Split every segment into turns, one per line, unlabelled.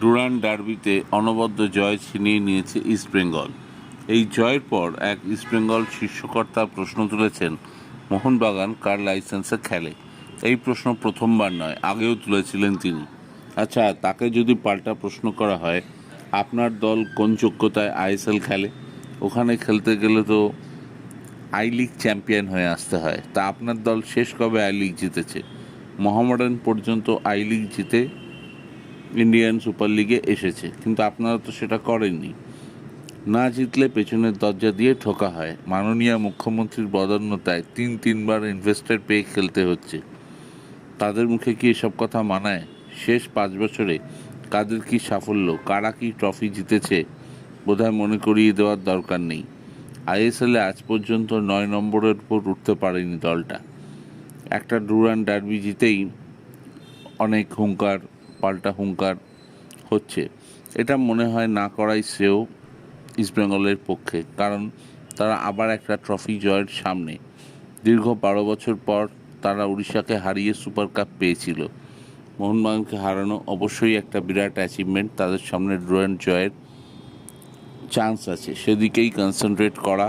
Durand ডার্বিতে অনবদ্য জয় ছিনিয়ে নিয়েছে ইস্টবেঙ্গল। এই জয়ের পর এক ইস্টবেঙ্গল শীর্ষকর্তা প্রশ্ন তুলেছেন, মোহনবাগান কার লাইসেন্সে খেলে? এই প্রশ্ন প্রথমবার নয়, আগেও তুলেছিলেন তিনি। আচ্ছা, তাকে যদি পাল্টা প্রশ্ন করা হয়, আপনার দল কোন যোগ্যতায় আইএসএল খেলে? ওখানে খেলতে গেলে তো আই লিগ চ্যাম্পিয়ন হয়ে আসতে হয়। তা আপনার দল শেষ কবে আই লিগ জিতেছে? মোহামেডান পর্যন্ত আই লিগ জিতে ইন্ডিয়ান সুপার লিগে এসেছে, কিন্তু আপনারা তো সেটা করেননি। না জিতলে পেছনের দরজা দিয়ে ঠোকা হয়। মাননীয় মুখ্যমন্ত্রীর বদান্যতায় তিনবার ইনভেস্টর পেয়ে খেলতে হচ্ছে। তাদের মুখে কি এসব কথা মানায়? শেষ 5 বছরে কাদের কি সাফল্য, কারা কি ট্রফি জিতেছে বোধহয় মনে করিয়ে দেওয়ার দরকার নেই। আইএসএলে আজ পর্যন্ত 9 নম্বরের উপর উঠতে পারেনি দলটা। একটা ডুরান্ড ডার্বি জিতেই অনেক হুঙ্কার, পাল্টা হুঙ্কার হচ্ছে। এটা মনে হয় না করাই শ্রেয় ইস্টবেঙ্গলের পক্ষে, কারণ তারা আবার একটা ট্রফি জয়ের সামনে। দীর্ঘ 12 বছর পর তারা উড়িষ্যাকে হারিয়ে সুপার কাপ পেয়েছিল। মোহনবাগানকে হারানো অবশ্যই একটা বিরাট অ্যাচিভমেন্ট। তাদের সামনে ডুরান্ড জয়ের চান্স আছে, সেদিকেই কনসেন্ট্রেট করা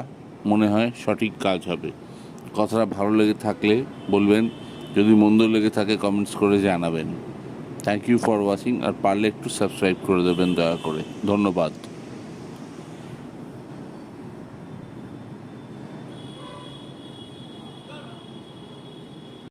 মনে হয় সঠিক কাজ হবে। কথাটা ভালো লেগে থাকলে বলবেন, যদি মন্দ লেগে থাকে কমেন্টস করে জানাবেন। Thank you for watching. আর পারলে একটু সাবস্ক্রাইব করে দেবেন দয়া করে। ধন্যবাদ।